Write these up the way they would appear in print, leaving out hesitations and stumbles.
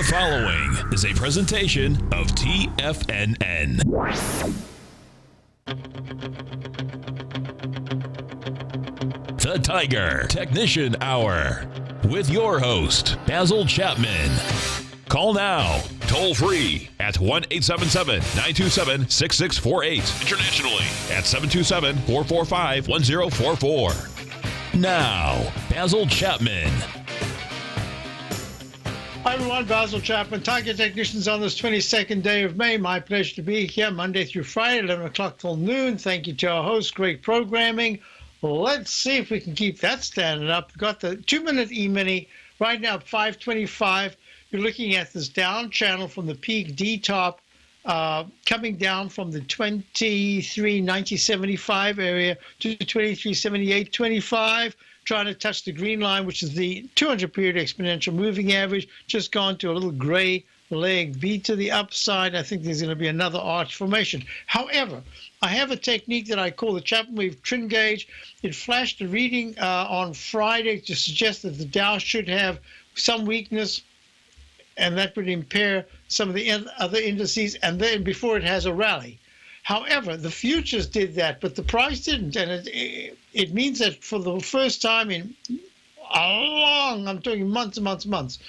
The following is a presentation of TFNN. The Tiger Technician Hour with your host, Basil Chapman. Call now, toll free at 1-877-927-6648. Internationally at 727-445-1044. Now, Basil Chapman. Hi everyone, Basil Chapman, Tiger Technicians on this 22nd day of May. My pleasure to be here Monday through Friday, 11 o'clock till noon. Thank you to our host, great programming. Let's see if we can keep that standing up. We've got the 2-minute E-mini right now at 525. You're looking at this down channel from the peak D-top, coming down from the 23.90.75 area to 23.78.25. Trying to touch the green line, which is the 200-period exponential moving average, just gone to a little gray leg B to the upside. I think there's going to be another arch formation. However, I have a technique that I call the Chapman Wave Trend Gauge. It flashed a reading on Friday to suggest that the Dow should have some weakness, and that would impair some of the other indices, and then before it has a rally. However, the futures did that, but the price didn't, and it means that for the first time in I'm talking months and months and months,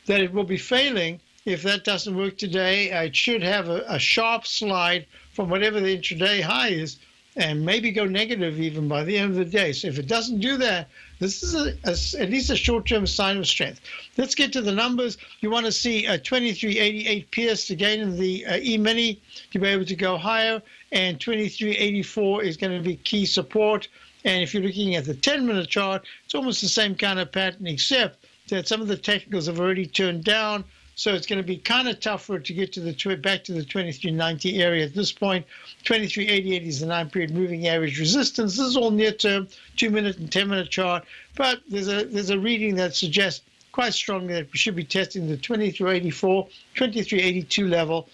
that it will be failing. If that doesn't work today, it should have a sharp slide from whatever the intraday high is, and maybe go negative even by the end of the day. So if it doesn't do that, this is at least a short-term sign of strength. Let's get to the numbers. You want to see a 23.88 pierced again in the E-mini to be able to go higher, and 23.84 is going to be key support. And if you're looking at the 10-minute chart, it's almost the same kind of pattern, except that some of the technicals have already turned down. So it's going to be kind of tough for it to get to the back to the 23.90 area at this point. 23.88 is the 9-period moving average resistance. This is all near-term, 2-minute and 10-minute chart. But there's a reading that suggests quite strongly that we should be testing the 23.84, 23.82 level,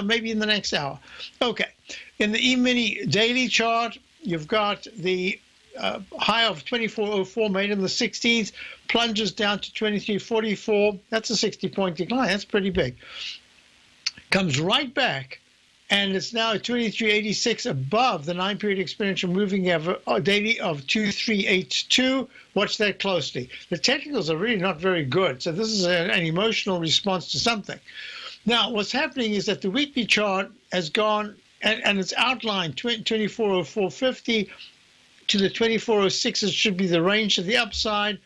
maybe in the next hour. Okay, in the E-mini daily chart, you've got the high of 24.04 made in the 16th, plunges down to 23.44. That's a 60-point decline. That's pretty big. Comes right back, and it's now at 23.86 above the 9-period exponential moving average daily of 2382. Watch that closely. The technicals are really not very good, so this is an emotional response to something. Now, what's happening is that the weekly chart has gone, and it's outlined 24.0450 to the 24.06. It should be the range to the upside,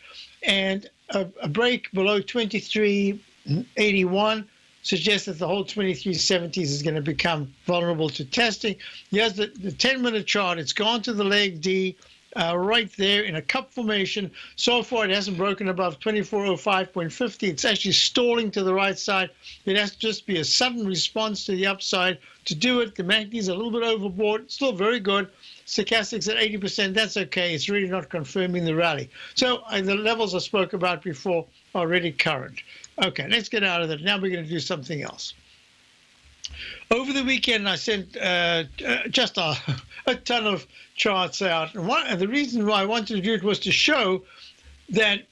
and a break below 23.81 suggests that the whole 23.70s is going to become vulnerable to testing. Here's the 10-minute chart. It's gone to the leg D right there in a cup formation. So far, it hasn't broken above 24.05.50. It's actually stalling to the right side. It has to just be a sudden response to the upside. To do it, the MACD's a little bit overbought. Still very good. Stochastics at 80%, that's okay. It's really not confirming the rally. So the levels I spoke about before are already current. Okay, let's get out of that. Now we're going to do something else. Over the weekend, I sent just a ton of charts out. And the reason why I wanted to do it was to show that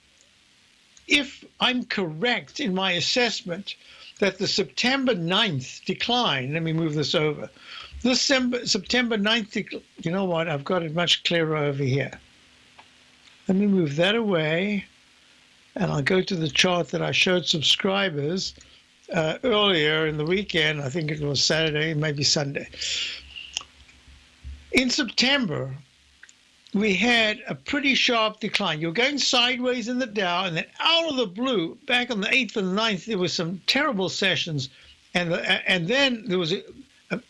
if I'm correct in my assessment that the September 9th decline, let me move this over, this September 9th, you know what, I've got it much clearer over here. Let me move that away, and I'll go to the chart that I showed subscribers earlier in the weekend. I think it was Saturday, maybe Sunday. In September, we had a pretty sharp decline. You're going sideways in the Dow, and then out of the blue, back on the 8th and the 9th, there were some terrible sessions, and then there was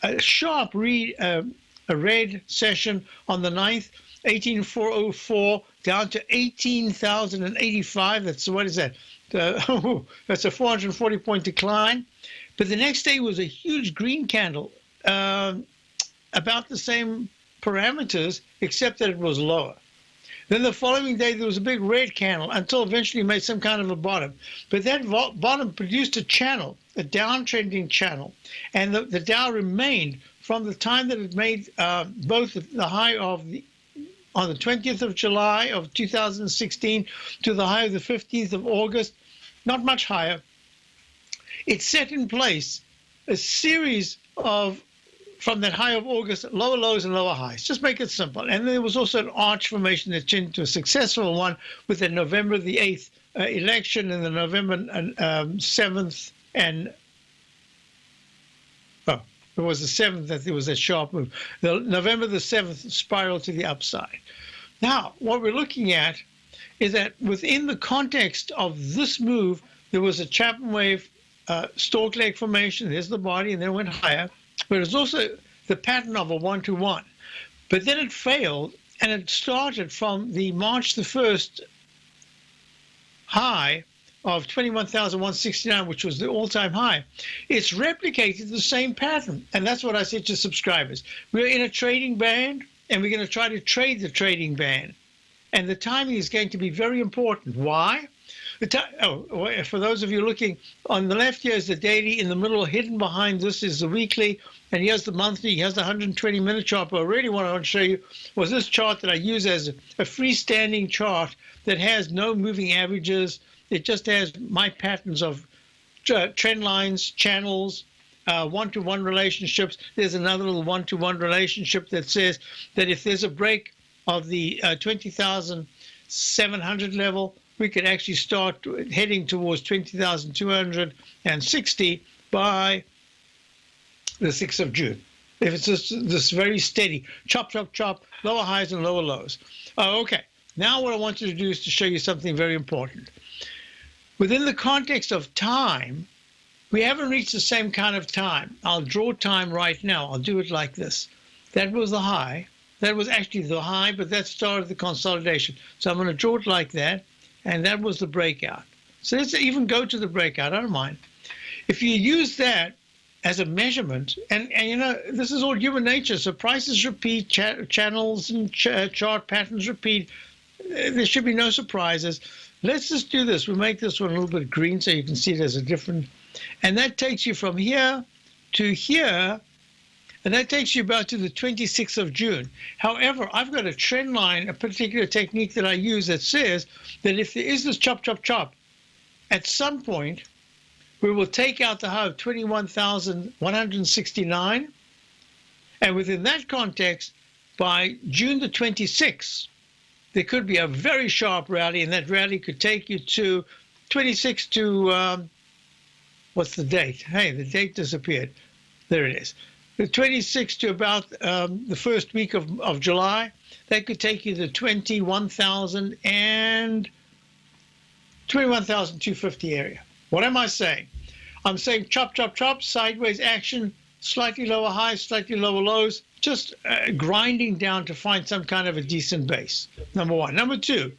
a sharp red session on the 9th, 18,404 down to 18,085. That's, what is that? That's a 440-point decline. But the next day was a huge green candle, about the same parameters, except that it was lower. Then the following day, there was a big red candle until eventually it made some kind of a bottom. But that bottom produced a channel, a downtrending channel. And the Dow remained from the time that it made both the high of on the 20th of July of 2016 to the high of the 15th of August, not much higher. it set in place a series of, from that high of August, lower lows and lower highs. Just make it simple. And there was also an arch formation that turned into a successful one with the November the 8th election and the November 7th and it was the 7th that there was a sharp move. The November the 7th spiral to the upside. Now, what we're looking at is that within the context of this move, there was a Chapman wave stalk leg formation. There's the body, and then it went higher. But it's also the pattern of a 1-to-1. But then it failed, and it started from the March the 1st high of 21,169, which was the all-time high. It's replicated the same pattern, and that's what I said to subscribers. We're in a trading band, and we're going to try to trade the trading band. And the timing is going to be very important. Why? For those of you looking, on the left here is the daily, in the middle, hidden behind this is the weekly, and here's the monthly, here's the 120-minute chart. But I really want to show you was this chart that I use as a freestanding chart that has no moving averages. It just has my patterns of trend lines, channels, one-to-one relationships. There's another little one-to-one relationship that says that if there's a break of the 20,700 level, we could actually start heading towards 20,260 by the 6th of June. If it's just this very steady chop, chop, chop, lower highs and lower lows. Okay, now what I want you to do is to show you something very important. Within the context of time, we haven't reached the same kind of time. I'll draw time right now. I'll do it like this. That was the high. That was actually the high, but that started the consolidation. So I'm going to draw it like that, and that was the breakout. So let's even go to the breakout. I don't mind. If you use that as a measurement, and you know, this is all human nature. So prices repeat, channels and chart patterns repeat. There should be no surprises. Let's just do this. We'll make this one a little bit green so you can see it as a different. And that takes you from here to here, and that takes you about to the 26th of June. However, I've got a trend line, a particular technique that I use that says that if there is this chop, chop, chop, at some point, we will take out the high of 21,169. And within that context, by June the 26th, there could be a very sharp rally, and that rally could take you to 26 to, what's the date? Hey, the date disappeared. There it is. The 26 to about the first week of July. That could take you to 21,250 area. What am I saying? I'm saying chop, chop, chop, sideways action, slightly lower highs, slightly lower lows, just grinding down to find some kind of a decent base, number one. Number two,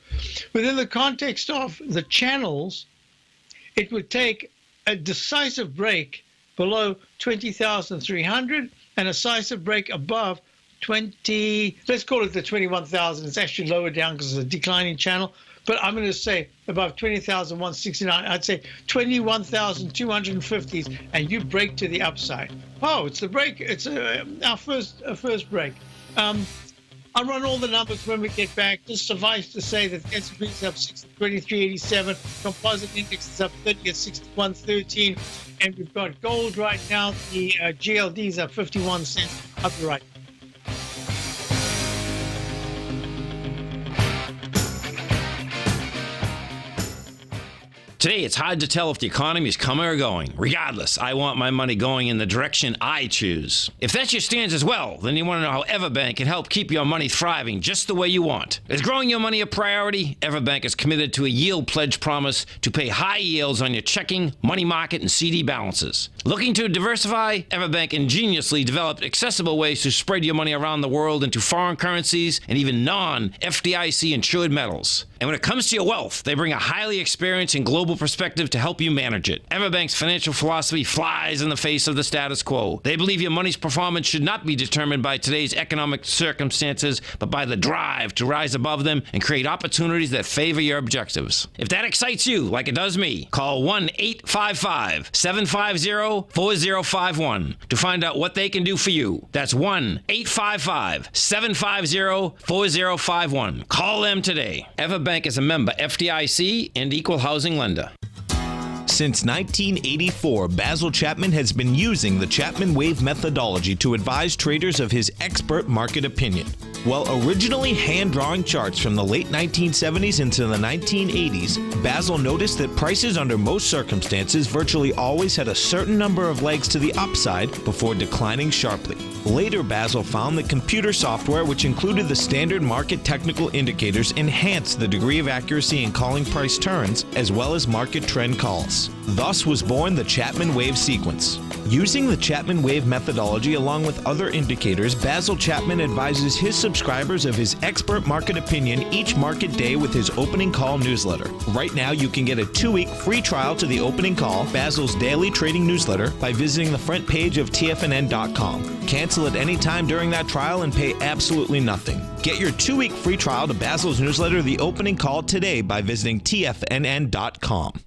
within the context of the channels, it would take a decisive break below 20,300 and a decisive break above 20, let's call it the 21,000. It's actually lower down because it's a declining channel. But I'm going to say above 20,169. I'd say 21,250s, and you break to the upside. Oh, it's the break. It's our first break. I'll run all the numbers when we get back. Just suffice to say that the S&P is up 23.87, composite index is up 30 at 61.13, and we've got gold right now. The GLD is up 51 cents. Up the right. Today, it's hard to tell if the economy is coming or going. Regardless, I want my money going in the direction I choose. If that's your stance as well, then you want to know how Everbank can help keep your money thriving just the way you want. Is growing your money a priority? Everbank is committed to a yield pledge promise to pay high yields on your checking, money market, and CD balances. Looking to diversify? Everbank ingeniously developed accessible ways to spread your money around the world into foreign currencies and even non-FDIC insured metals. And when it comes to your wealth, they bring a highly experienced and global perspective to help you manage it. Everbank's financial philosophy flies in the face of the status quo. They believe your money's performance should not be determined by today's economic circumstances, but by the drive to rise above them and create opportunities that favor your objectives. If that excites you, like it does me, call 1-855-750-4051 to find out what they can do for you. That's 1-855-750-4051. Call them today. Everbank is a member FDIC and equal housing lender. Since 1984, Basil Chapman has been using the Chapman Wave methodology to advise traders of his expert market opinion. While originally hand-drawing charts from the late 1970s into the 1980s, Basil noticed that prices under most circumstances virtually always had a certain number of legs to the upside before declining sharply. Later, Basil found that computer software, which included the standard market technical indicators, enhanced the degree of accuracy in calling price turns, as well as market trend calls. Thus was born the Chapman Wave sequence. Using the Chapman Wave methodology along with other indicators, Basil Chapman advises his subscribers of his expert market opinion each market day with his opening call newsletter. Right now, you can get a 2-week free trial to the opening call, Basil's daily trading newsletter, by visiting the front page of TFNN.com. Cancel at any time during that trial and pay absolutely nothing. Get your 2-week free trial to Basil's newsletter, The Opening Call, today by visiting TFNN.com.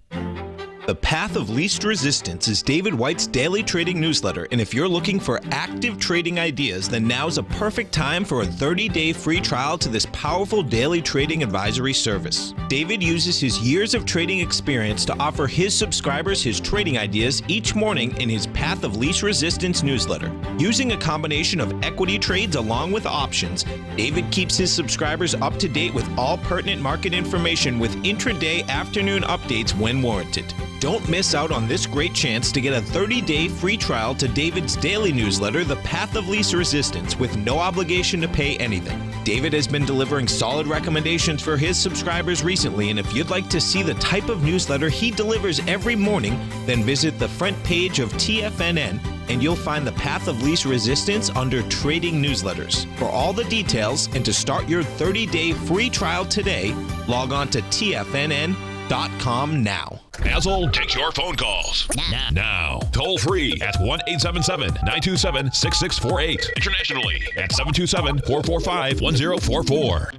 The Path of Least Resistance is David White's daily trading newsletter, and if you're looking for active trading ideas, then now's a perfect time for a 30-day free trial to this powerful daily trading advisory service. David uses his years of trading experience to offer his subscribers his trading ideas each morning in his Path of Least Resistance newsletter. Using a combination of equity trades along with options, David keeps his subscribers up to date with all pertinent market information with intraday afternoon updates when warranted. Don't miss out on this great chance to get a 30-day free trial to David's daily newsletter, The Path of Least Resistance, with no obligation to pay anything. David has been delivering solid recommendations for his subscribers recently, and if you'd like to see the type of newsletter he delivers every morning, then visit the front page of TFNN and you'll find the Path of Least Resistance under Trading Newsletters. For all the details and to start your 30-day free trial today, log on to TFNN.com now. Basil takes your phone calls. Now. Toll free at 1-877-927-6648. Internationally at 727-445-1044.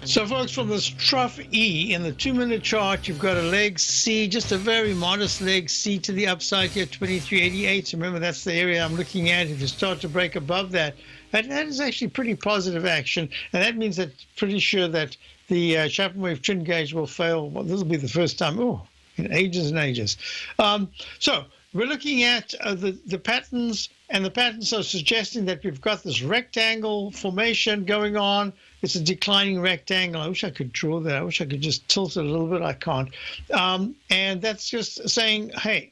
So, folks, from this trough E in the 2-minute chart, you've got a leg C, just a very modest leg C to the upside here, 2388. So remember, that's the area I'm looking at. If you start to break above that, that is actually pretty positive action. And that means that pretty sure that the Chapman Wave trend gauge will fail. Well, this will be the first time, in ages and ages. So we're looking at the patterns, and the patterns are suggesting that we've got this rectangle formation going on. It's a declining rectangle. I wish I could draw that. I wish I could just tilt it a little bit. I can't. And that's just saying, hey,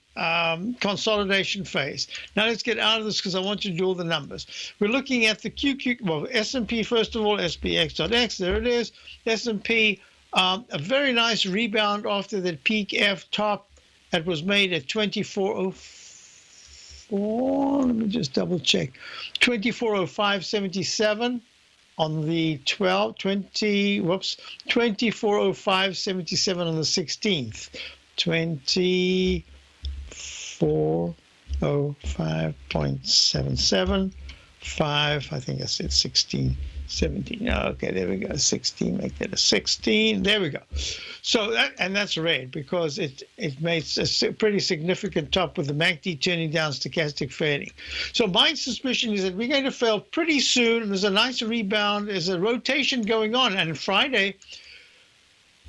consolidation phase. Now let's get out of this because I want you to do all the numbers. We're looking at the S&P first of all, SPX.X. There it is. S&P, a very nice rebound after that peak F top that was made at 2404. Let me just double check. 2405.77 on the 2405.77 on the 16th. 2405.77. 5, I think I said 16, 17. Okay, there we go. 16, make that a 16. There we go. So that's red because it makes a pretty significant top with the MACD turning down, stochastic fading. So my suspicion is that we're going to fail pretty soon. There's a nice rebound. There's a rotation going on. And Friday,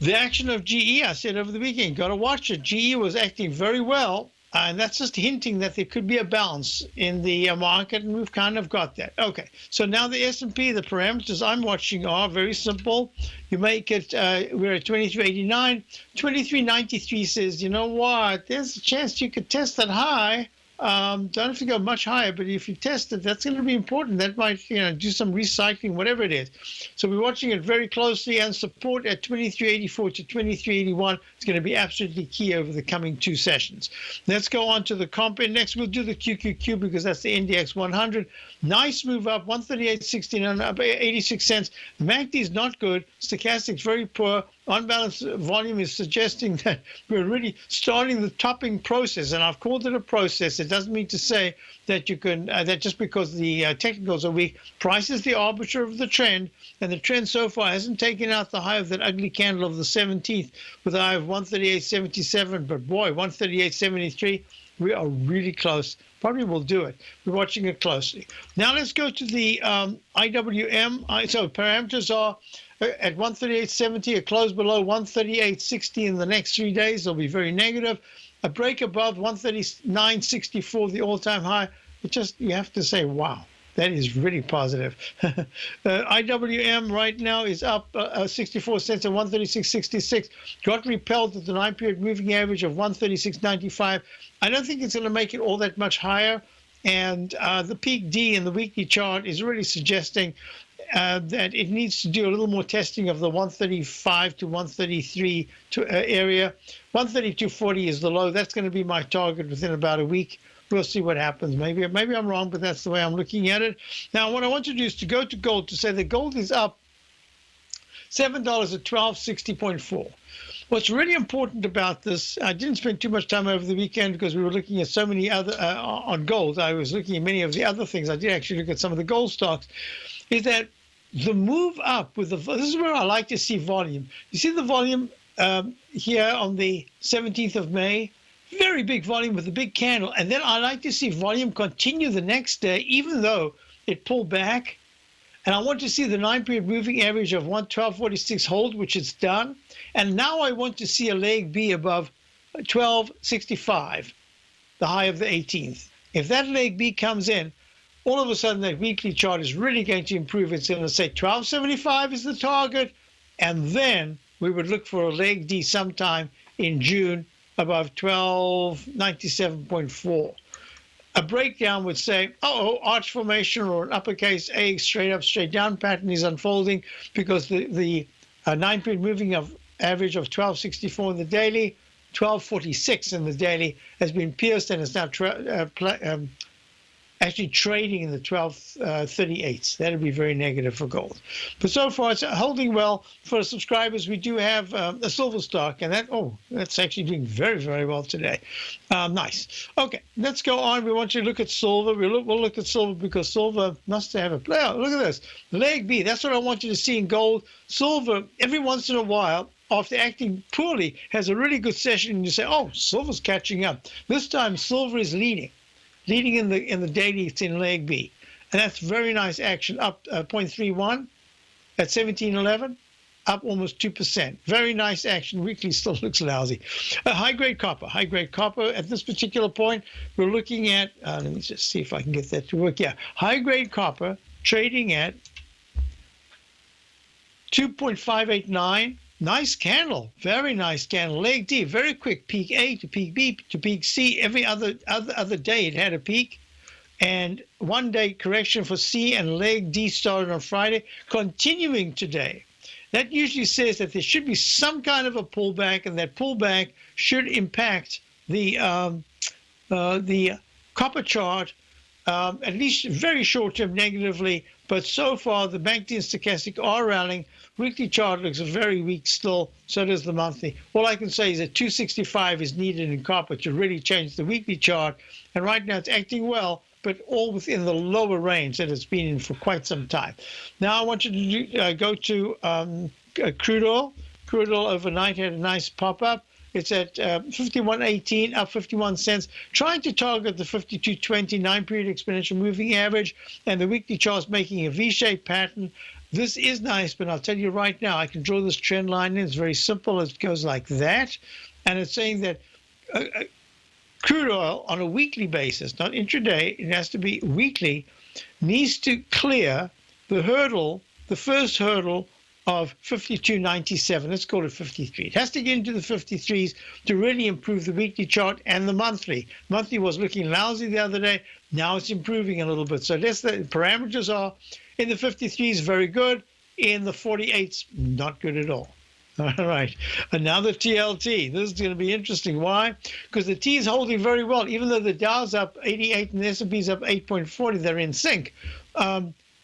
the action of GE, I said over the weekend, got to watch it. GE was acting very well. And that's just hinting that there could be a bounce in the market, and we've kind of got that. Okay, so now the S&P, the parameters I'm watching are very simple. You make it, we're at 2389. 2393 says, you know what, there's a chance you could test that high. Don't have to go much higher, but if you test it, that's going to be important. That might, do some recycling, whatever it is. So we're watching it very closely, and support at 2384 to 2381 is going to be absolutely key over the coming 2 sessions. Let's go on to the comp index. We'll do the QQQ because that's the NDX 100. Nice move up, 138.69, up 86 cents. MACD is not good. Stochastic's very poor. Unbalanced volume is suggesting that we're really starting the topping process, and I've called it a process. It doesn't mean to say that you can that just because the technicals are weak. Price is the arbiter of the trend, and the trend so far hasn't taken out the high of that ugly candle of the 17th with a high of 138.77. But boy, 138.73. We are really close. Probably will do it. We're watching it closely. Now let's go to the IWM. So parameters are at 138.70, a close below 138.60 in the next 3 days. It'll be very negative. A break above 139.64, the all-time high. It just, you have to say, wow. That is really positive. IWM right now is up 64 cents at 136.66. Got repelled at the 9-period moving average of 136.95. I don't think it's going to make it all that much higher. And the peak D in the weekly chart is really suggesting that it needs to do a little more testing of the 135 to 133 area. 132.40 is the low. That's going to be my target within about a week. We'll see what happens. Maybe I'm wrong, but that's the way I'm looking at it. Now, what I want to do is to go to gold to say that gold is up $7 at 1260.4. What's really important about this, I didn't spend too much time over the weekend because we were looking at so many other, on gold. I was looking at many of the other things. I did actually look at some of the gold stocks, is that the move up with this is where I like to see volume. You see the volume here on the 17th of May? Very big volume with a big candle. And then I like to see volume continue the next day, even though it pulled back. And I want to see the 9-period moving average of 112.46 hold, which it's done. And now I want to see a leg B above 12.65, the high of the 18th. If that leg B comes in, all of a sudden that weekly chart is really going to improve. It's going to say 12.75 is the target. And then we would look for a leg D sometime in June above 1297.4. A breakdown would say, arch formation or an uppercase A straight up, straight down pattern is unfolding because the 9-period moving average of 1264 in the daily, 1246 in the daily has been pierced and is now actually trading in the 1238s. That would be very negative for gold. But so far, it's holding well. For subscribers, we do have a silver stock, and that's actually doing very, very well today. Nice. Okay, let's go on. We want you to look at silver. We'll look at silver because silver must have a play. Look at this. Leg B. That's what I want you to see in gold. Silver, every once in a while, after acting poorly, has a really good session, and you say, silver's catching up. This time, silver is leading in the daily. It's in leg B, and that's very nice action, up 0.31 at 1711, up almost 2%. Very nice action. Weekly still looks lousy. High-grade copper at this particular point, we're looking at, let me just see if I can get that to work. Yeah, high-grade copper trading at 2.589. Nice candle, very nice candle. Leg D, very quick. Peak A to peak B to peak C. Every other day it had a peak. And 1 day correction for C, and leg D started on Friday, continuing today. That usually says that there should be some kind of a pullback, and that pullback should impact the copper chart, at least very short-term negatively. But so far, the MACD and stochastic are rallying. Weekly chart looks very weak still, so does the monthly. All I can say is that 265 is needed in copper to really change the weekly chart. And right now it's acting well, but all within the lower range that it's been in for quite some time. Now I want you to go to crude oil. Crude oil overnight had a nice pop-up. It's at 51.18, up 51 cents, trying to target the 52.20 9-period exponential moving average, and the weekly chart's making a V-shaped pattern. This is nice, but I'll tell you right now, I can draw this trend line in. It's very simple. It goes like that, and it's saying that crude oil on a weekly basis, not intraday, it has to be weekly, needs to clear the hurdle, the first hurdle of 52.97. Let's call it 53. It has to get into the 53s to really improve the weekly chart and the monthly. Monthly was looking lousy the other day. Now it's improving a little bit. So that's the parameters are in the 53s, very good. In the 48s, not good at all. All right. And now the TLT. This is going to be interesting. Why? Because the T is holding very well. Even though the Dow's up 88 and the S&P's up 8.40, they're in sync.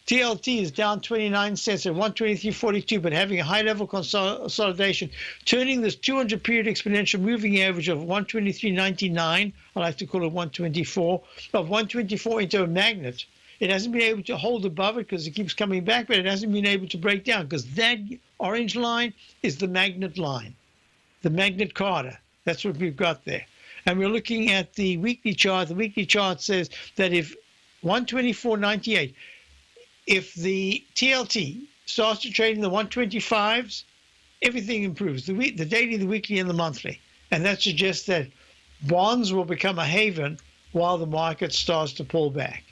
TLT is down 29 cents at 123.42, but having a high-level consolidation, turning this 200-period exponential moving average of 123.99, I like to call it 124, of 124 into a magnet. It hasn't been able to hold above it because it keeps coming back, but it hasn't been able to break down because that orange line is the magnet line, the magnet Carter. That's what we've got there. And we're looking at the weekly chart. The weekly chart says that if 124.98, if the TLT starts to trade in the 125s, everything improves. The daily, the weekly, and the monthly. And that suggests that bonds will become a haven while the market starts to pull back.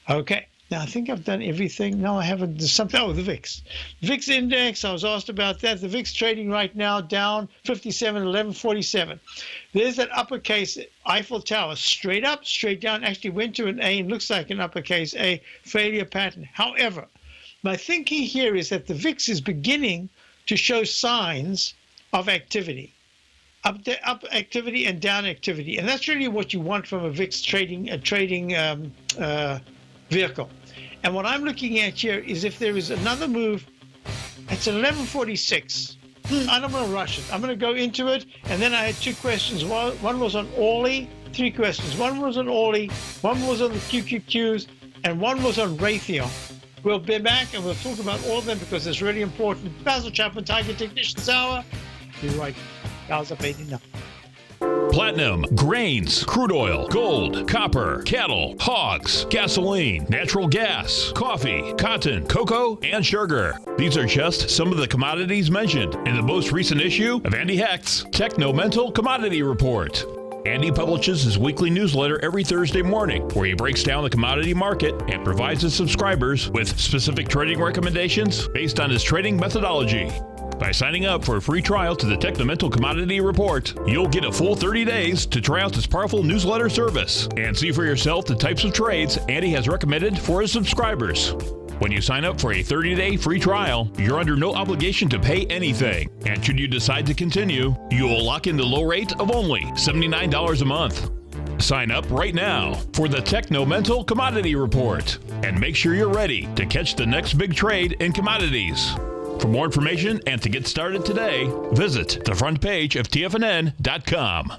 Okay. Now, I think I've done everything. No, I haven't. There's something. Oh, the VIX. VIX index, I was asked about that. The VIX trading right now down 57, 1147. There's that uppercase Eiffel Tower, straight up, straight down, actually went to an A and looks like an uppercase A failure pattern. However, my thinking here is that the VIX is beginning to show signs of activity. Up activity and down activity. And that's really what you want from a VIX trading vehicle. And what I'm looking at here is if there is another move, it's 1146. I don't want to rush it. I'm going to go into it. And then I had two questions. One was on Orly, three questions. One was on Orly, one was on the QQQs, and one was on Raytheon. We'll be back and we'll talk about all of them because it's really important. Basil Chapman, Tiger Technicians Hour. Be right. Hours up 89. Platinum, grains, crude oil, gold, copper, cattle, hogs, gasoline, natural gas, coffee, cotton, cocoa, and sugar. These are just some of the commodities mentioned in the most recent issue of Andy Hecht's Techno-Mental Commodity Report. Andy publishes his weekly newsletter every Thursday morning, where he breaks down the commodity market and provides his subscribers with specific trading recommendations based on his trading methodology. By signing up for a free trial to the Techno-Mental Commodity Report, you'll get a full 30 days to try out this powerful newsletter service and see for yourself the types of trades Andy has recommended for his subscribers. When you sign up for a 30-day free trial, you're under no obligation to pay anything. And should you decide to continue, you will lock in the low rate of only $79 a month. Sign up right now for the Techno-Mental Commodity Report and make sure you're ready to catch the next big trade in commodities. For more information and to get started today, visit the front page of TFNN.com.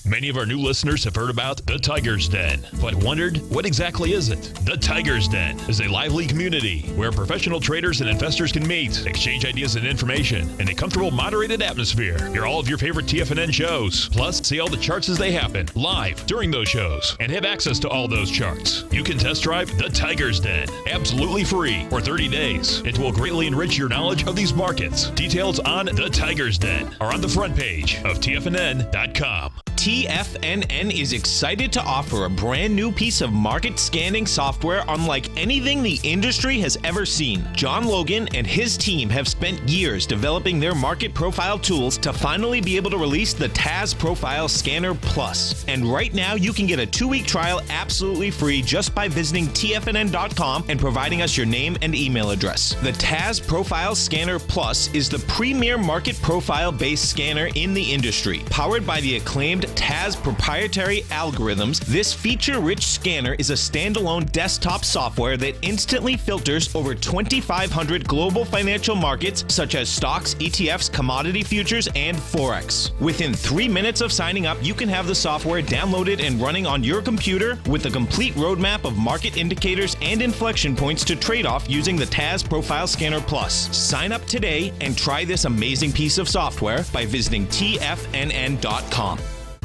Many of our new listeners have heard about the Tiger's Den, but wondered, what exactly is it? The Tiger's Den is a lively community where professional traders and investors can meet, exchange ideas and information in a comfortable, moderated atmosphere. Hear all of your favorite TFNN shows, plus see all the charts as they happen live during those shows and have access to all those charts. You can test drive the Tiger's Den absolutely free for 30 days. It will greatly enrich your knowledge of these markets. Details on the Tiger's Den are on the front page of TFNN.com. TFNN is excited to offer a brand new piece of market scanning software unlike anything the industry has ever seen. John Logan and his team have spent years developing their market profile tools to finally be able to release the TAS Profile Scanner Plus. And right now you can get a 2-week trial absolutely free just by visiting TFNN.com and providing us your name and email address. The TAS Profile Scanner Plus is the premier market profile-based scanner in the industry. Powered by the acclaimed TAS proprietary algorithms, this feature-rich scanner is a standalone desktop software that instantly filters over 2,500 global financial markets such as stocks, ETFs, commodity futures, and Forex. Within 3 minutes of signing up, you can have the software downloaded and running on your computer with a complete roadmap of market indicators and inflection points to trade off using the TAS Profile Scanner Plus. Sign up today and try this amazing piece of software by visiting TFNN.com.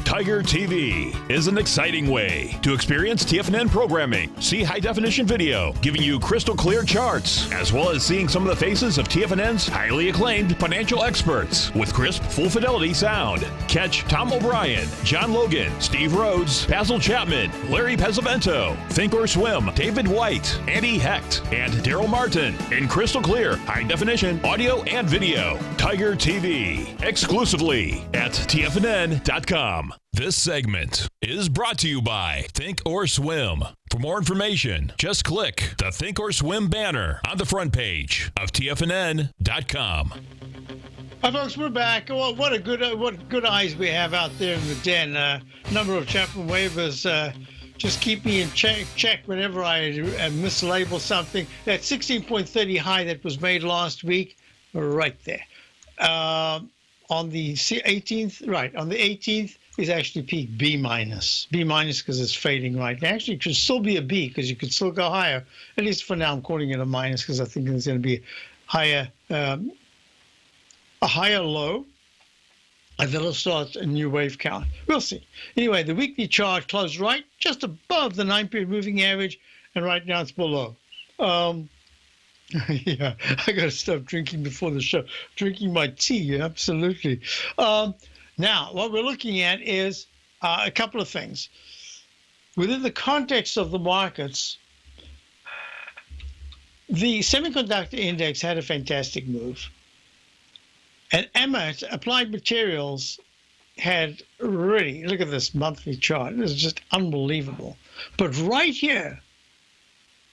Tiger TV is an exciting way to experience TFNN programming. See high-definition video, giving you crystal clear charts, as well as seeing some of the faces of TFNN's highly acclaimed financial experts with crisp, full-fidelity sound. Catch Tom O'Brien, John Logan, Steve Rhodes, Basil Chapman, Larry Pesavento, Think or Swim, David White, Andy Hecht, and Daryl Martin in crystal clear, high-definition audio and video. Tiger TV, exclusively at TFNN.com. This segment is brought to you by Think or Swim. For more information, just click the Think or Swim banner on the front page of TFNN.com. Hi, folks, we're back. Well, what good eyes we have out there in the den. Number of Chapman waivers. Just keep me in check whenever I mislabel something. That 16.30 high that was made last week, right there. On the 18th, right, on the 18th, is actually peak B minus because it's fading right now. Actually, it could still be a B because you could still go higher. At least for now, I'm calling it a minus because I think there's going to be a higher low, and that'll start a new wave count. We'll see. Anyway, the weekly chart closed right just above the 9-period moving average, and right now it's below. Yeah, I got to stop drinking before the show. Drinking my tea, absolutely. Now, what we're looking at is a couple of things. Within the context of the markets, the semiconductor index had a fantastic move. And AMAT, Applied Materials, had really, look at this monthly chart. This is just unbelievable. But right here,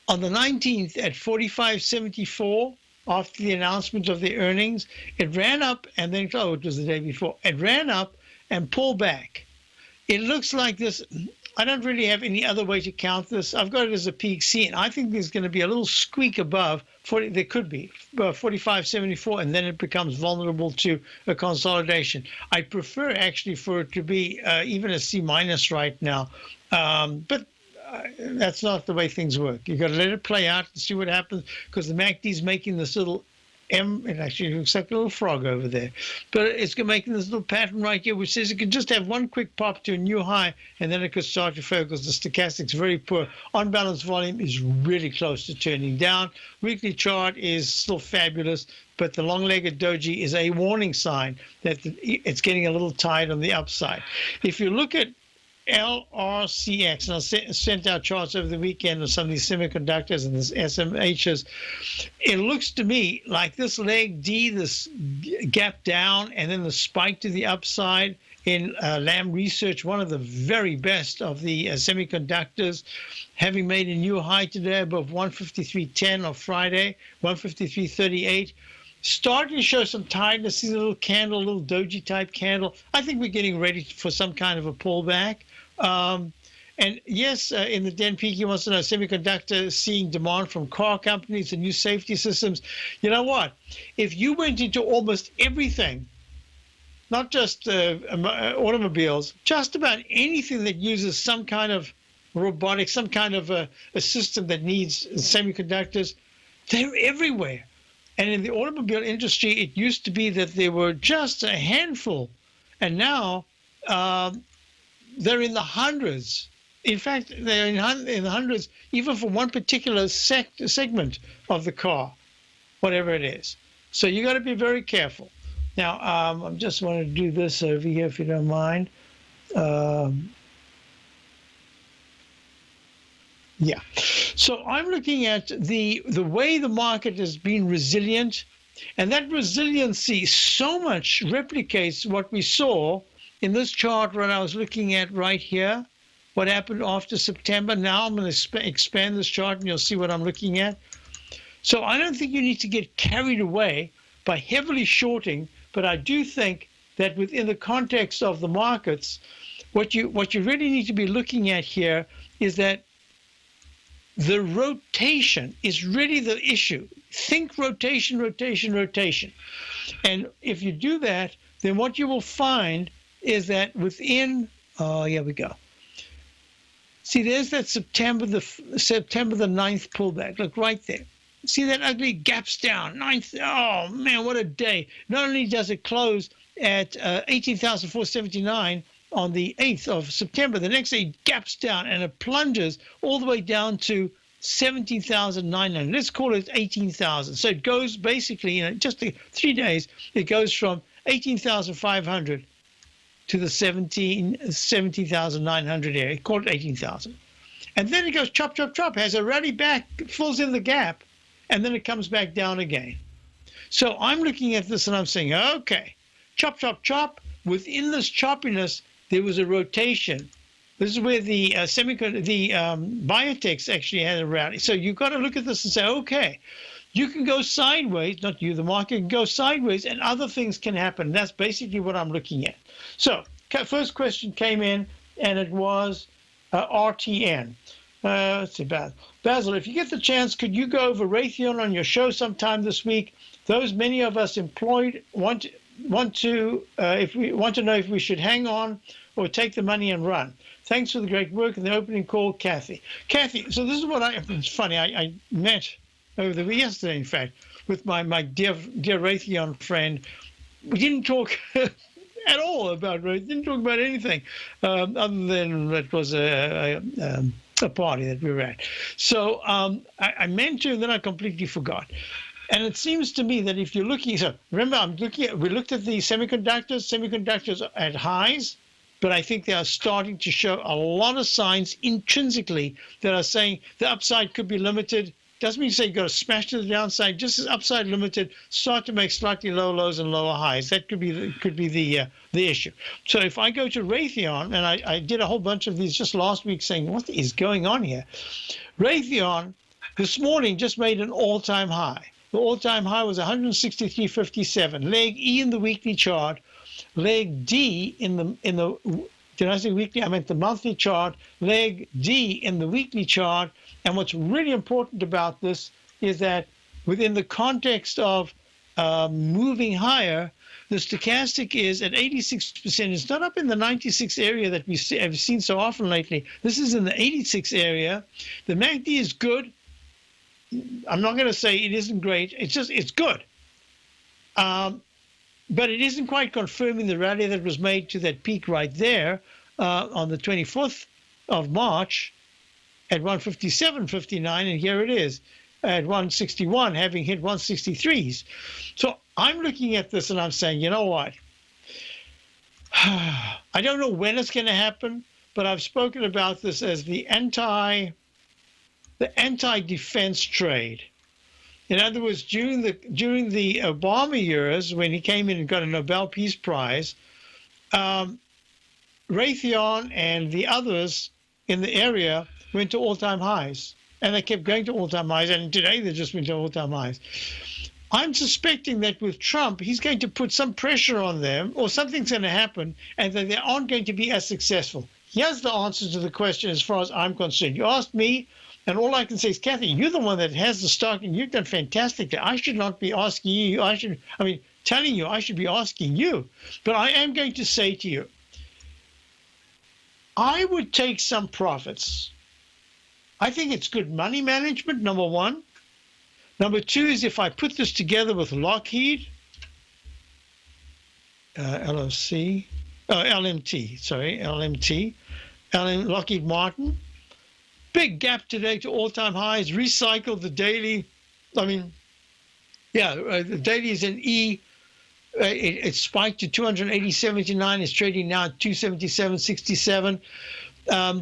on the 19th at 45.74, after the announcement of the earnings, it ran up and then, oh, it was the day before. It ran up and pulled back. It looks like this. I don't really have any other way to count this. I've got it as a peak C, and I think there's going to be a little squeak above 40. There could be 45.74, and then it becomes vulnerable to a consolidation. I prefer actually for it to be even a C minus right now, but that's not the way things work. You've got to let it play out and see what happens, because the MACD is making this little M. It actually looks like a little frog over there, but it's making this little pattern right here, which says it can just have one quick pop to a new high, and then it could start to fail because the stochastic's very poor. On balance volume is really close to turning down. Weekly chart is still fabulous, but the long-legged doji is a warning sign that it's getting a little tight on the upside. If you look at LRCX, and I sent out charts over the weekend of some of these semiconductors and this SMHs. It looks to me like this leg D, this gap down, and then the spike to the upside in Lam Research, one of the very best of the semiconductors, having made a new high today above 153.10 on Friday, 153.38. Starting to show some tightness, see the little candle, little doji type candle. I think we're getting ready for some kind of a pullback. And yes, in the Den Peaky wants to know, semiconductor seeing demand from car companies and new safety systems. You know what? If you went into almost everything, not just automobiles, just about anything that uses some kind of robotics, some kind of a system that needs semiconductors, they're everywhere. And in the automobile industry, it used to be that there were just a handful, and now they're in the hundreds. In fact, they're in the hundreds, even for one particular segment of the car, whatever it is. So you got to be very careful. Now, I just want to do this over here, if you don't mind. Yeah. So I'm looking at the way the market has been resilient, and that resiliency so much replicates what we saw in this chart that I was looking at right here, what happened after September. Now I'm going to expand this chart, and you'll see what I'm looking at. So I don't think you need to get carried away by heavily shorting, but I do think that within the context of the markets, what you really need to be looking at here is that the rotation is really the issue. Think rotation, rotation, rotation. And if you do that, then what you will find is that within, here we go. See, there's that September the 9th pullback. Look right there. See that ugly gaps down. 9th, oh man, what a day. Not only does it close at 18,479 on the 8th of September, the next day it gaps down and it plunges all the way down to 17,900. Let's call it 18,000. So it goes basically in just 3 days, it goes from 18,500 to the 17,900 area. Call it 18,000. And then it goes chop, chop, chop, has a rally back, fills in the gap, and then it comes back down again. So I'm looking at this and I'm saying, okay, chop, chop, chop. Within this choppiness, there was a rotation. This is where the biotechs actually had a rally. So you've got to look at this and say, okay, you can go sideways, not you, the market can go sideways, and other things can happen. That's basically what I'm looking at. So first question came in, and it was RTN. Let's see, Basil, if you get the chance, could you go over Raytheon on your show sometime this week? Those many of us employed want to know if we should hang on or take the money and run. Thanks for the great work in the opening call, Kathy. Kathy, so this is what it's funny. I met yesterday, in fact, with my dear Raytheon friend. We didn't talk at all about Raytheon. Didn't talk about anything other than that was a a party that we were at. So I meant to, and then I completely forgot. And it seems to me that if you're looking, so remember, we looked at the semiconductors are at highs, but I think they are starting to show a lot of signs intrinsically that are saying the upside could be limited. Doesn't mean to say you got to smash to the downside, just as upside limited, start to make slightly lower lows and lower highs. That could be the issue. So if I go to Raytheon, and I did a whole bunch of these just last week saying, what is going on here? Raytheon this morning just made an all-time high. The all-time high was 163.57. Leg E in the weekly chart, leg D in the did I say weekly? I meant the monthly chart, leg D in the weekly chart. And what's really important about this is that within the context of moving higher, the stochastic is at 86%. It's not up in the 96 area that we have seen so often lately. This is in the 86 area. The MACD is good. I'm not going to say it isn't great. It's good. But it isn't quite confirming the rally that was made to that peak right there on the 24th of March at 157.59, and here it is at 161, having hit 163s. So I'm looking at this and I'm saying, you know what? I don't know when it's going to happen, but I've spoken about this as the anti-defense trade. In other words, during the Obama years, when he came in and got a Nobel Peace Prize, Raytheon and the others in the area went to all-time highs, and they kept going to all-time highs, and today they just went to all-time highs. I'm suspecting that with Trump, he's going to put some pressure on them, or something's going to happen, and that they aren't going to be as successful. Here's the answer to the question as far as I'm concerned. You asked me, and all I can say is, Kathy, you're the one that has the stock, and you've done fantastic. I should not be asking you. Telling you, I should be asking you. But I am going to say to you, I would take some profits. I think it's good money management, number one. Number two is if I put this together with Lockheed, LMT, Lockheed Martin. Big gap today to all-time highs. Recycled the daily. The daily is an E. It spiked to 280.79. It's trading now at 277.67.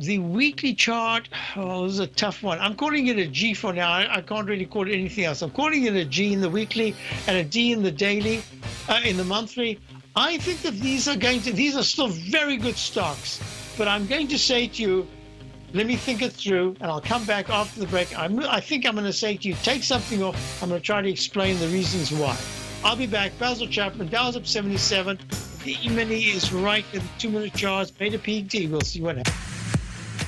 The weekly chart, this is a tough one. I'm calling it a G for now. I can't really call it anything else. I'm calling it a G in the weekly and a D in the daily, in the monthly. I think that these are still very good stocks. But I'm going to say to you, let me think it through, and I'll come back after the break. I think I'm going to say to you, take something off. I'm going to try to explain the reasons why. I'll be back. Basil Chapman, Dow's up 77. The E-mini is right in the 2-minute charts. Made a PT. We'll see what happens.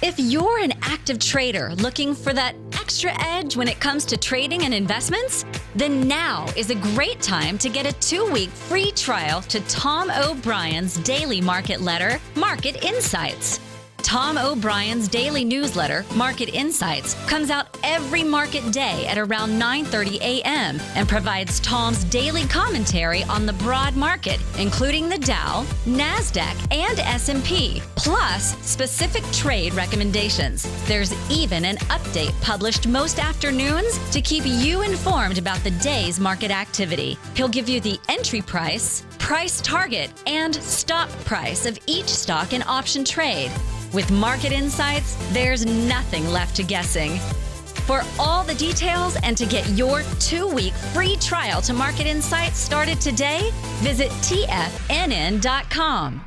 If you're an active trader looking for that extra edge when it comes to trading and investments, then now is a great time to get a 2-week free trial to Tom O'Brien's daily market letter, Market Insights. Tom O'Brien's daily newsletter, Market Insights, comes out every market day at around 9:30 a.m. and provides Tom's daily commentary on the broad market, including the Dow, NASDAQ, and S&P, plus specific trade recommendations. There's even an update published most afternoons to keep you informed about the day's market activity. He'll give you the entry price, price target, and stop price of each stock in option trade. With Market Insights, there's nothing left to guessing. For all the details and to get your 2-week free trial to Market Insights started today, visit TFNN.com.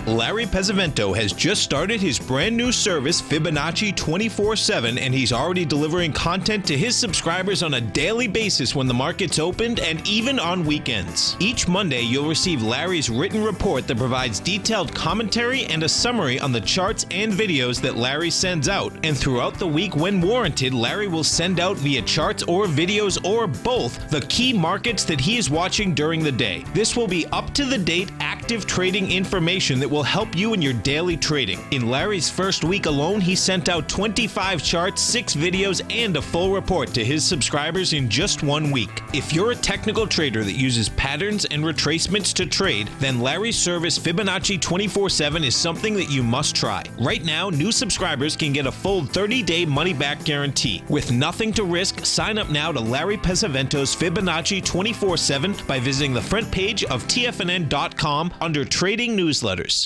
Larry Pesavento has just started his brand new service, Fibonacci 24/7, and he's already delivering content to his subscribers on a daily basis when the market's opened and even on weekends. Each Monday, you'll receive Larry's written report that provides detailed commentary and a summary on the charts and videos that Larry sends out. And throughout the week, when warranted, Larry will send out via charts or videos or both the key markets that he is watching during the day. This will be up-to-the-date active trading information that will help you in your daily trading. In Larry's first week alone, he sent out 25 charts, 6 videos, and a full report to his subscribers in just 1 week. If you're a technical trader that uses patterns and retracements to trade, then Larry's service Fibonacci 24/7 is something that you must try. Right now, new subscribers can get a full 30-day money-back guarantee. With nothing to risk, sign up now to Larry Pesavento's Fibonacci 24/7 by visiting the front page of TFNN.com under Trading Newsletters.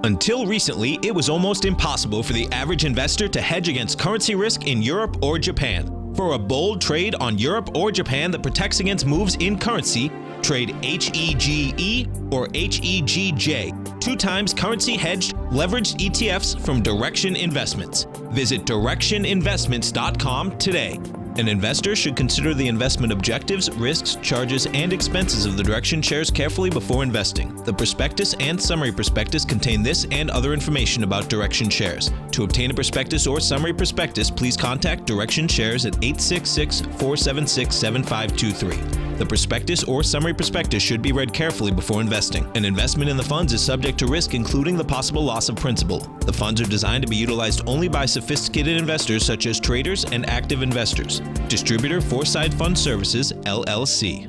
Until recently, it was almost impossible for the average investor to hedge against currency risk in Europe or Japan. For a bold trade on Europe or Japan that protects against moves in currency, trade HEGE or HEGJ, 2 times currency hedged leveraged ETFs from Direction Investments. Visit directioninvestments.com today. An investor should consider the investment objectives, risks, charges, and expenses of the Direction shares carefully before investing. The prospectus and summary prospectus contain this and other information about Direction shares. To obtain a prospectus or summary prospectus, please contact Direction shares at 866-476-7523. The prospectus or summary prospectus should be read carefully before investing. An investment in the funds is subject to risk, including the possible loss of principal. The funds are designed to be utilized only by sophisticated investors such as traders and active investors. Distributor Foreside Fund Services, LLC.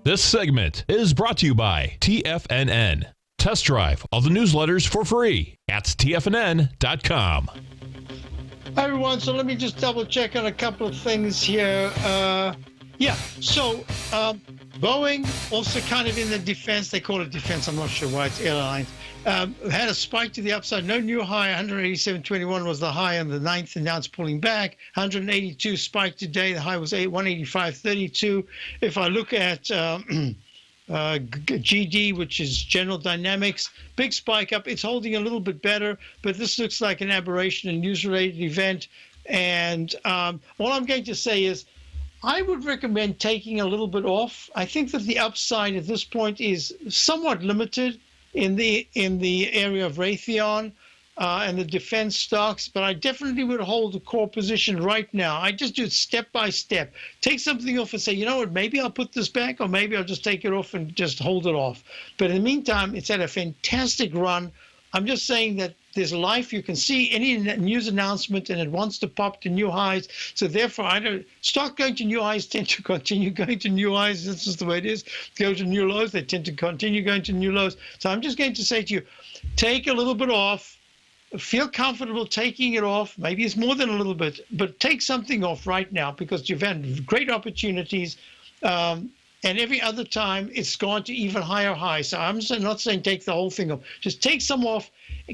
This segment is brought to you by TFNN. Test drive all the newsletters for free at TFNN.com. Hi, everyone. So let me just double check on a couple of things here. Boeing also kind of in the defense. They call it defense. I'm not sure why it's airlines. Had a spike to the upside. No new high. 187.21 was the high on the 9th, and now it's pulling back. 182 spike today. The high was 185.32. If I look at GD, which is General Dynamics, big spike up. It's holding a little bit better, but this looks like an aberration, a news-related event. And all I'm going to say is I would recommend taking a little bit off. I think that the upside at this point is somewhat limited in the area of Raytheon and the defense stocks, but I definitely would hold the core position right now. I just do it step by step. Take something off and say, you know what, maybe I'll put this back, or maybe I'll just take it off and just hold it off. But in the meantime, it's had a fantastic run. I'm just saying that there's life. You can see any news announcement, and it wants to pop to new highs. So therefore, I don't start going to new highs, tend to continue going to new highs. This is the way it is. Go to new lows, they tend to continue going to new lows. So I'm just going to say to you, take a little bit off. Feel comfortable taking it off. Maybe it's more than a little bit, but take something off right now because you've had great opportunities. And every other time it's gone to even higher highs. So I'm not saying take the whole thing off. Just take some off,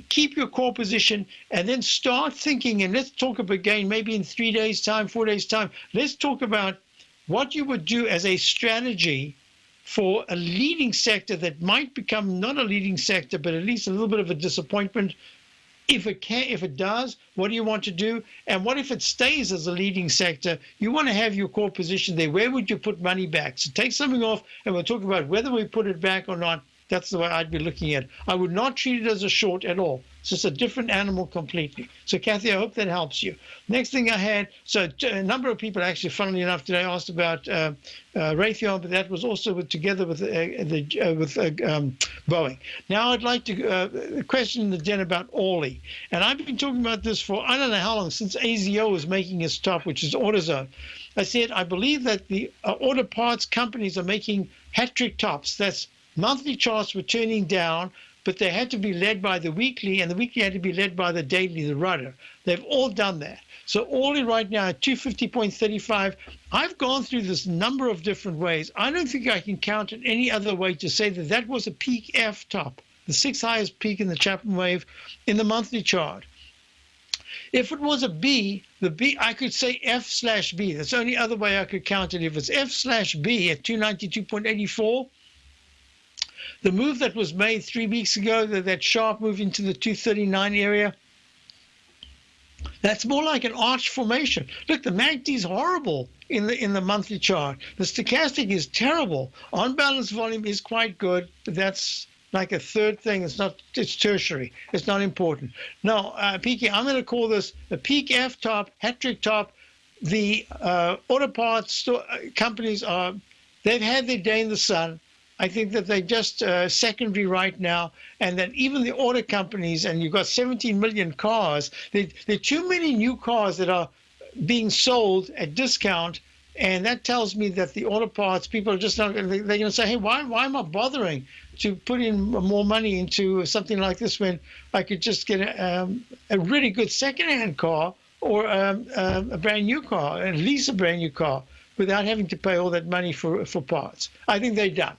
keep your core position, and then start thinking. And let's talk about again, maybe in 3 days' time, 4 days' time. Let's talk about what you would do as a strategy for a leading sector that might become not a leading sector, but at least a little bit of a disappointment. If it does, what do you want to do? And what if it stays as a leading sector? You want to have your core position there. Where would you put money back? So take something off, and we'll talk about whether we put it back or not. That's the way I'd be looking at it. I would not treat it as a short at all. It's just a different animal completely. So, Kathy, I hope that helps you. Next thing I had, so a number of people actually, funnily enough, today asked about Raytheon, but that was also together with Boeing. Now I'd like to question the den about Orly. And I've been talking about this for I don't know how long, since AZO was making its top, which is AutoZone. I said I believe that the auto parts companies are making hat-trick tops. That's monthly charts were turning down, but they had to be led by the weekly, and the weekly had to be led by the daily, the rudder. They've all done that. So Orly right now at 250.35. I've gone through this number of different ways. I don't think I can count it any other way to say that that was a peak F top, the 6th highest peak in the Chapman wave in the monthly chart. If it was a B, the B, I could say F/B. That's the only other way I could count it. If it's F/B at 292.84, the move that was made 3 weeks ago, that sharp move into the 239 area, that's more like an arch formation. Look, the MACD is horrible in the monthly chart. The stochastic is terrible. On-balance volume is quite good, but that's like a third thing. It's tertiary. It's not important. No, Peaky, I'm going to call this a peak F top, hat-trick top. The auto parts companies are they've had their day in the sun. I think that they're just secondary right now, and that even the auto companies, and you've got 17 million cars, there are too many new cars that are being sold at discount, and that tells me that the auto parts people are just not going to, they're going to say, hey, why am I bothering to put in more money into something like this when I could just get a really good second-hand car or a brand new car, at least a brand new car, without having to pay all that money for parts. I think they're done.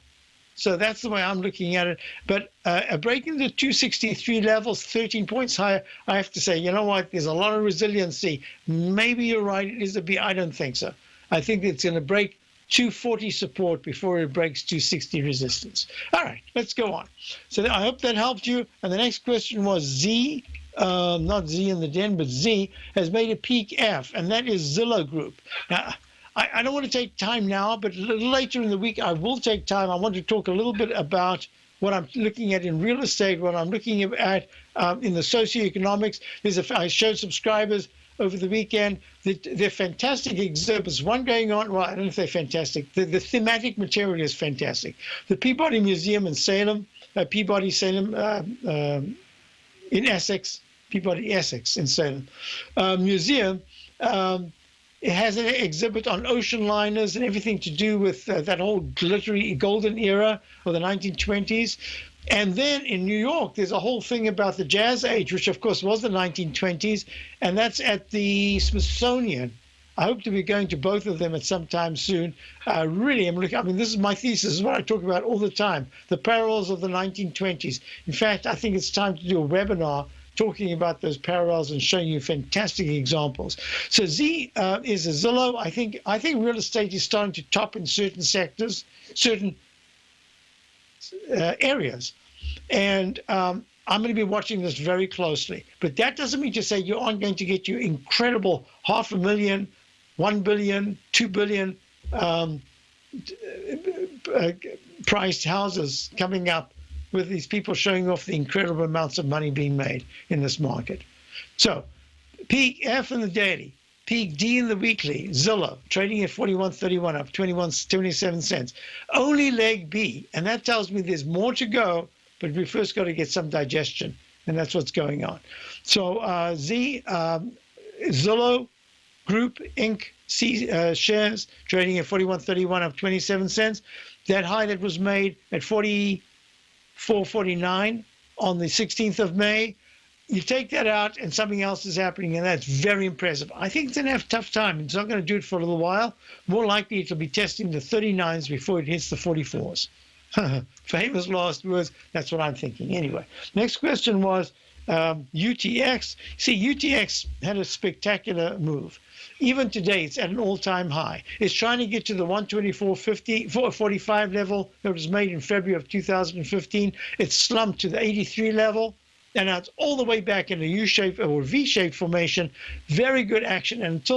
So that's the way I'm looking at it. But a break into 263 levels, 13 points higher, I have to say, you know what? There's a lot of resiliency. Maybe you're right. It is a B. I don't think so. I think it's going to break 240 support before it breaks 260 resistance. All right, let's go on. So I hope that helped you. And the next question was Z, not Z in the den, but Z has made a peak F, and that is Zillow Group. Now, I don't want to take time now, but a little later in the week, I will take time. I want to talk a little bit about what I'm looking at in real estate, what I'm looking at in the socioeconomics. I showed subscribers over the weekend that they're fantastic exhibits. One going on, well, I don't know if they're fantastic. The thematic material is fantastic. The Peabody Museum in Salem, Peabody Salem in Essex, Peabody Essex in Salem Museum. It has an exhibit on ocean liners and everything to do with that whole glittery golden era of the 1920s. And then in New York, there's a whole thing about the Jazz Age, which of course was the 1920s, and that's at the Smithsonian. I hope to be going to both of them at some time soon. Really, I'm looking. I mean, this is my thesis. This is what I talk about all the time: the parallels of the 1920s. In fact, I think it's time to do a webinar talking about those parallels and showing you fantastic examples. So Z is a Zillow. I think real estate is starting to top in certain sectors, certain areas, and I'm going to be watching this very closely. But that doesn't mean to say you aren't going to get your incredible 500,000, 1 billion, 2 billion priced houses coming up, with these people showing off the incredible amounts of money being made in this market. So peak F in the daily, peak D in the weekly, Zillow trading at 41.31, up 27 cents. Only leg B, and that tells me there's more to go, but we first got to get some digestion, and that's what's going on. So Zillow Group Inc. Shares trading at 41.31, up 27 cents. That high that was made at 449 on the 16th of May. You take that out and something else is happening, and that's very impressive. I think it's going to have a tough time. It's not going to do it for a little while. More likely it'll be testing the 39s before it hits the 44s. Famous last words. That's what I'm thinking. Anyway, next question was UTX. See, UTX had a spectacular move. Even today, it's at an all-time high. It's trying to get to the 124.45 level that was made in February of 2015. It's slumped to the 83 level, and now it's all the way back in a U-shaped or V-shaped formation. Very good action and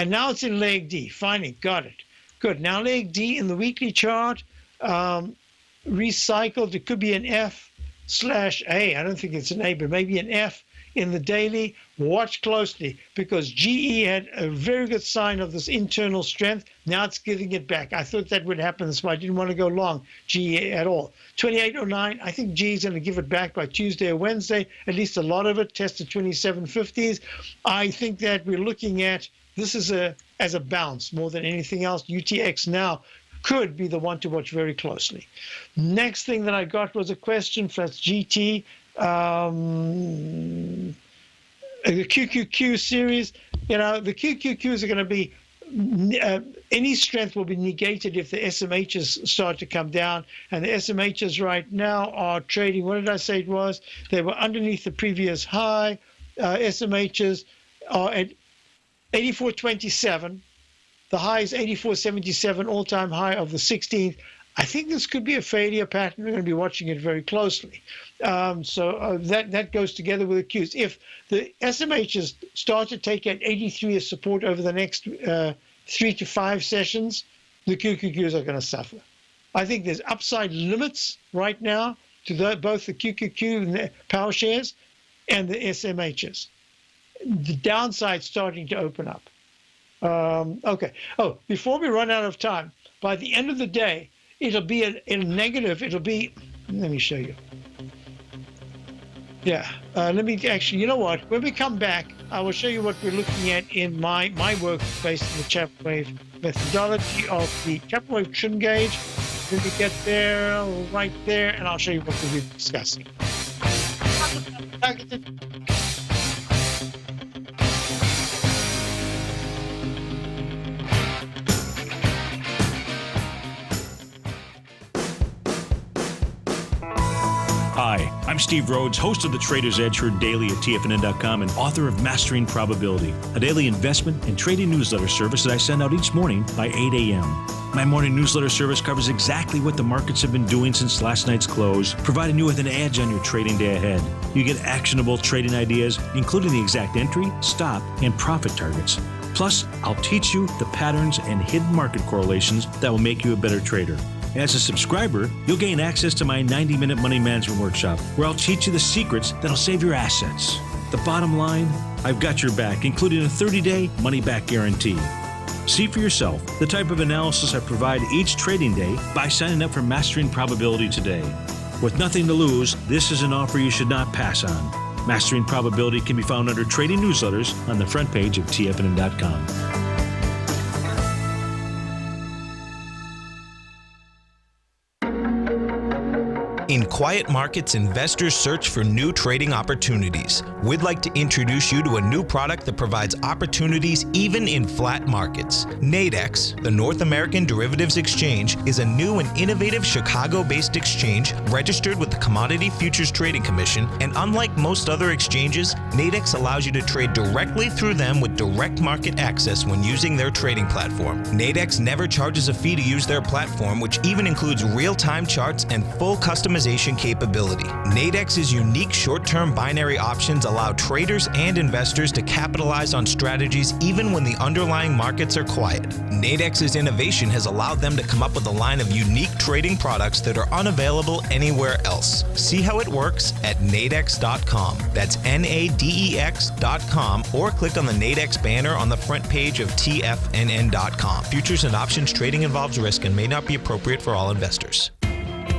now it's in leg D. Finally, got it. Good. Now leg D in the weekly chart, recycled. It could be an F/A. I don't think it's an A, but maybe an F. In the daily, watch closely, because GE had a very good sign of this internal strength. Now it's giving it back. I thought that would happen, so I didn't want to go long GE at all. 28.09, I think GE is going to give it back by Tuesday or Wednesday, at least a lot of it, tested 27.50s. I think that we're looking at this as a bounce more than anything else. UTX now could be the one to watch very closely. Next thing that I got was a question for GT. The QQQ series, the QQQs are going to be, any strength will be negated if the SMHs start to come down. And the SMHs right now are trading, what did I say it was? They were underneath the previous high. SMHs are at 84.27. The high is 84.77, all-time high of the 16th. I think this could be a failure pattern. We're going to be watching it very closely. That goes together with the Qs. If the SMHs start to take at 83 as support over the next 3 to 5 sessions, the QQQs are going to suffer. I think there's upside limits right now to both the QQQ and the power shares and the SMHs. The downside starting to open up. Okay. Oh, before we run out of time, by the end of the day, it'll be a negative. It'll be, let me show you. Yeah, let me actually, you know what? When we come back, I will show you what we're looking at in my work based on the Chapman wave methodology of the Chapman wave trim gauge. When we get there, right there, and I'll show you what we'll be discussing. Hi, I'm Steve Rhodes, host of the Trader's Edge, heard daily at TFNN.com and author of Mastering Probability, a daily investment and trading newsletter service that I send out each morning by 8 a.m. My morning newsletter service covers exactly what the markets have been doing since last night's close, providing you with an edge on your trading day ahead. You get actionable trading ideas, including the exact entry, stop, and profit targets. Plus, I'll teach you the patterns and hidden market correlations that will make you a better trader. As a subscriber, you'll gain access to my 90-minute money management workshop, where I'll teach you the secrets that'll save your assets. The bottom line, I've got your back, including a 30-day money-back guarantee. See for yourself the type of analysis I provide each trading day by signing up for Mastering Probability today. With nothing to lose, this is an offer you should not pass on. Mastering Probability can be found under Trading Newsletters on the front page of TFNN.com. In quiet markets, investors search for new trading opportunities. We'd like to introduce you to a new product that provides opportunities even in flat markets. Nadex, the North American Derivatives Exchange, is a new and innovative Chicago-based exchange registered with the Commodity Futures Trading Commission, and unlike most other exchanges, Nadex allows you to trade directly through them with direct market access when using their trading platform. Nadex never charges a fee to use their platform, which even includes real-time charts and full customization capability. Nadex's unique short-term binary options allow traders and investors to capitalize on strategies even when the underlying markets are quiet. Nadex's innovation has allowed them to come up with a line of unique trading products that are unavailable anywhere else. See how it works at nadex.com. That's NADEX.com, or click on the Nadex banner on the front page of TFNN.com. Futures and options trading involves risk and may not be appropriate for all investors.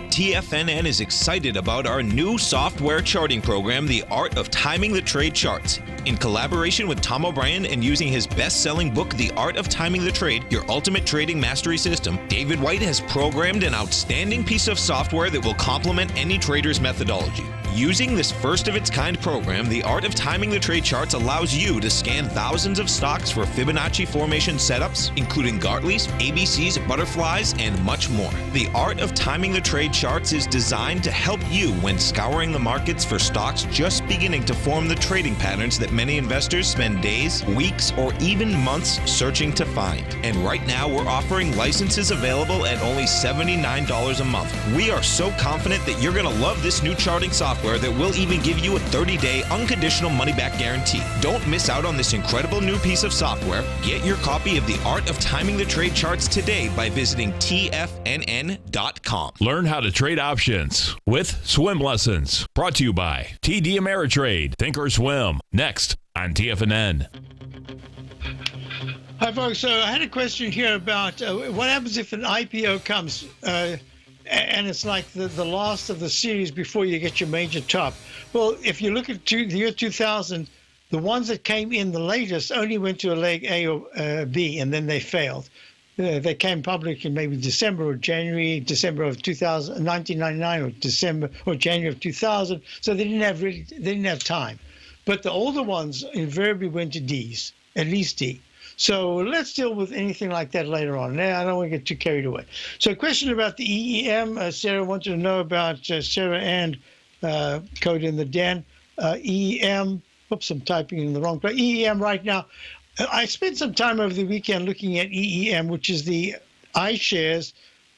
TFNN is excited about our new software charting program, The Art of Timing the Trade Charts. In collaboration with Tom O'Brien and using his best-selling book, The Art of Timing the Trade, Your Ultimate Trading Mastery System, David White has programmed an outstanding piece of software that will complement any trader's methodology. Using this first-of-its-kind program, The Art of Timing the Trade Charts allows you to scan thousands of stocks for Fibonacci formation setups, including Gartley's, ABC's, butterflies, and much more. The Art of Timing the Trade Charts is designed to help you when scouring the markets for stocks just beginning to form the trading patterns that many investors spend days, weeks, or even months searching to find. And right now, we're offering licenses available at only $79 a month. We are so confident that you're going to love this new charting software that will even give you a 30-day unconditional money-back guarantee. Don't miss out on this incredible new piece of software. Get your copy of The Art of Timing the Trade Charts today by visiting TFNN.com. Learn how to trade options with swim lessons. Brought to you by TD Ameritrade. Think or swim. Next on TFNN. Hi, folks. So I had a question here about what happens if an IPO comes and it's like the last of the series before you get your major top. Well, if you look at the year 2000, the ones that came in the latest only went to a leg A or B, and then they failed. They came public in maybe December of 2000, 1999, or December or January of 2000. So they didn't have time. But the older ones invariably went to Ds, at least D. So let's deal with anything like that later on. Now, I don't want to get too carried away. So a question about the EEM. Sarah wanted to know about Sarah and Code in the Den. EEM, oops, I'm typing in the wrong place. EEM right now. I spent some time over the weekend looking at EEM, which is the iShares.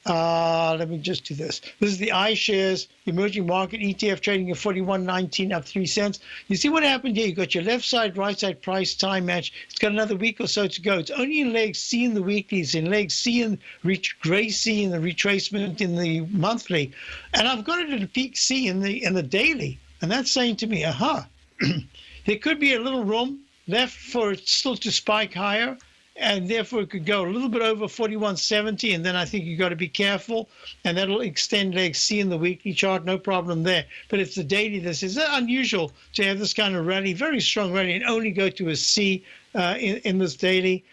Let me just do this. This is the iShares Emerging Market ETF trading at 41.19, up 3 cents. You see what happened here? You got your left side, right side price time match. It's got another week or so to go. It's only in leg C in the weekly. It's in leg C and gray C in the retracement in the monthly, and I've got it at a peak C in the daily. And that's saying to me, there could be a little room left for it still to spike higher. and therefore it could go a little bit over 41.70, and then I think you've got to be careful, and that'll extend leg C in the weekly chart, no problem there. But it's the daily that is unusual to have this kind of rally, very strong rally, and only go to a C in this daily.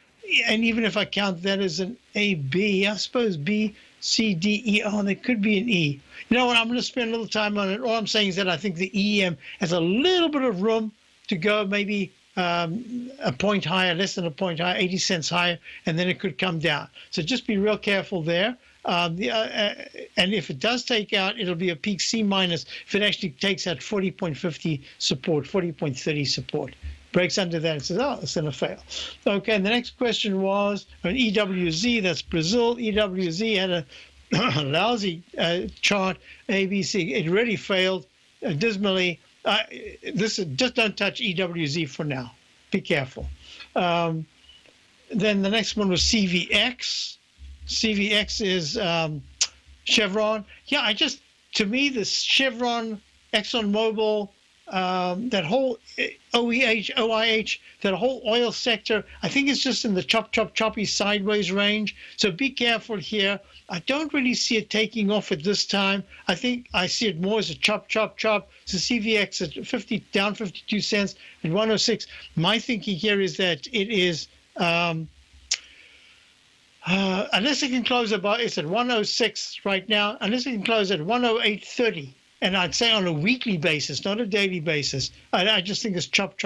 And even if I count that as an A, B, I suppose B, C, D, E, oh, there could be an E. You know what, I'm going to spend a little time on it. All I'm saying is that I think the EM has a little bit of room to go, maybe a point higher, less than a point higher, 80 cents higher, and then it could come down. So just be real careful there. And if it does take out, it'll be a peak C minus if it actually takes out 40.50 support, 40.30 support. Breaks under that and says, oh, it's going to fail. Okay, and the next question was on EWZ, that's Brazil. EWZ had a lousy chart, ABC. It really failed dismally. Just don't touch EWZ for now. Be careful. Then the next one was CVX. CVX is Chevron. Yeah, to me, this Chevron, ExxonMobil, that whole OIH, that whole oil sector, I think it's just in the choppy sideways range. So be careful here. I don't really see it taking off at this time. I think I see it more as a chop. So CVX at 50, down 52 cents at 106. My thinking here is that it is, unless it can close about, it's at 106 right now, unless it can close at 108.30. And I'd say on a weekly basis, not a daily basis. I just think it's chop.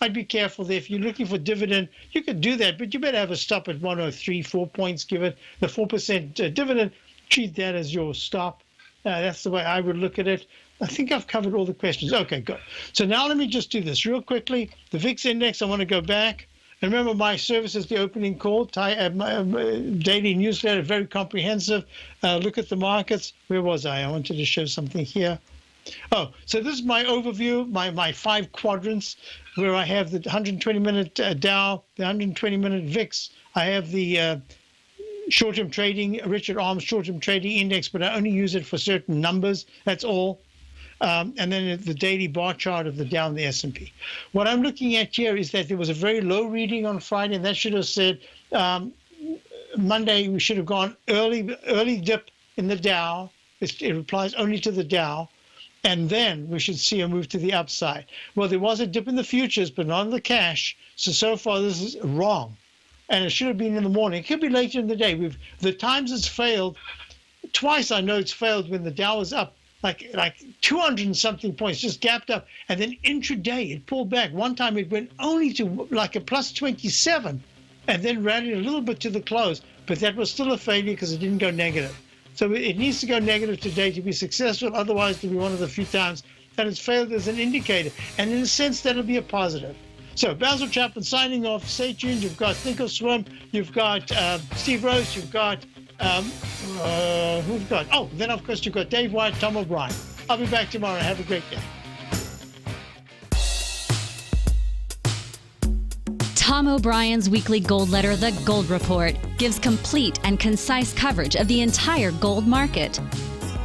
I'd be careful there. If you're looking for dividend, you could do that, but you better have a stop at 103, 4 points, give it the 4% dividend. Treat that as your stop. That's the way I would look at it. I think I've covered all the questions. Okay, good. So now let me just do this real quickly. The VIX index, I want to go back. And remember, my service is the opening call, my daily newsletter, very comprehensive. Look at the markets. Where was I? I wanted to show something here. Oh, so this is my overview, my 5 quadrants, where I have the 120-minute Dow, the 120-minute VIX. I have the short-term trading, Richard Arms short-term trading index, but I only use it for certain numbers. That's all. And then the daily bar chart of the Dow and the S&P. What I'm looking at here is that there was a very low reading on Friday, and that should have said Monday we should have gone early dip in the Dow. It applies only to the Dow. And then we should see a move to the upside. Well, there was a dip in the futures, but not in the cash. So far, this is wrong. And it should have been in the morning. It could be later in the day. The times it's failed, twice I know it's failed when the Dow is up like 200 and something points, just gapped up. And then intraday, it pulled back. One time it went only to like a plus 27 and then rallied a little bit to the close. But that was still a failure because it didn't go negative. So it needs to go negative today to be successful. Otherwise, to be one of the few times that it's failed as an indicator. And in a sense, that'll be a positive. So Basil Chapman signing off. Stay tuned. You've got Think or Swim. You've got Steve Rose. You've got, who've got? Oh, then of course you've got Dave White, Tom O'Brien. I'll be back tomorrow. Have a great day. Tom O'Brien's weekly gold letter, The Gold Report, gives complete and concise coverage of the entire gold market.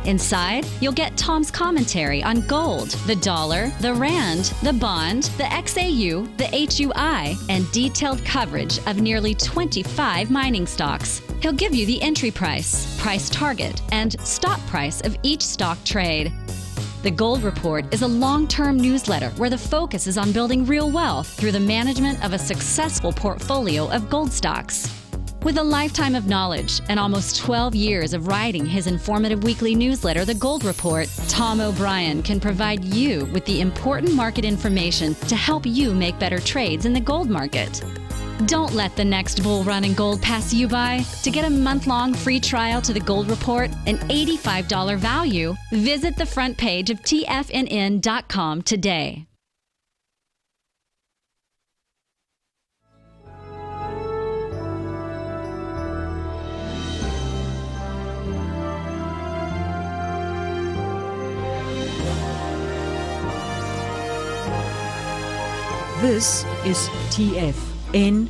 Inside, you'll get Tom's commentary on gold, the dollar, the rand, the bond, the XAU, the HUI, and detailed coverage of nearly 25 mining stocks. He'll give you the entry price, price target, and stop price of each stock trade. The Gold Report is a long-term newsletter where the focus is on building real wealth through the management of a successful portfolio of gold stocks. With a lifetime of knowledge and almost 12 years of writing his informative weekly newsletter, The Gold Report, Tom O'Brien can provide you with the important market information to help you make better trades in the gold market. Don't let the next bull run in gold pass you by. To get a month-long free trial to The Gold Report, an $85 value, visit the front page of TFNN.com today. This is TFNN,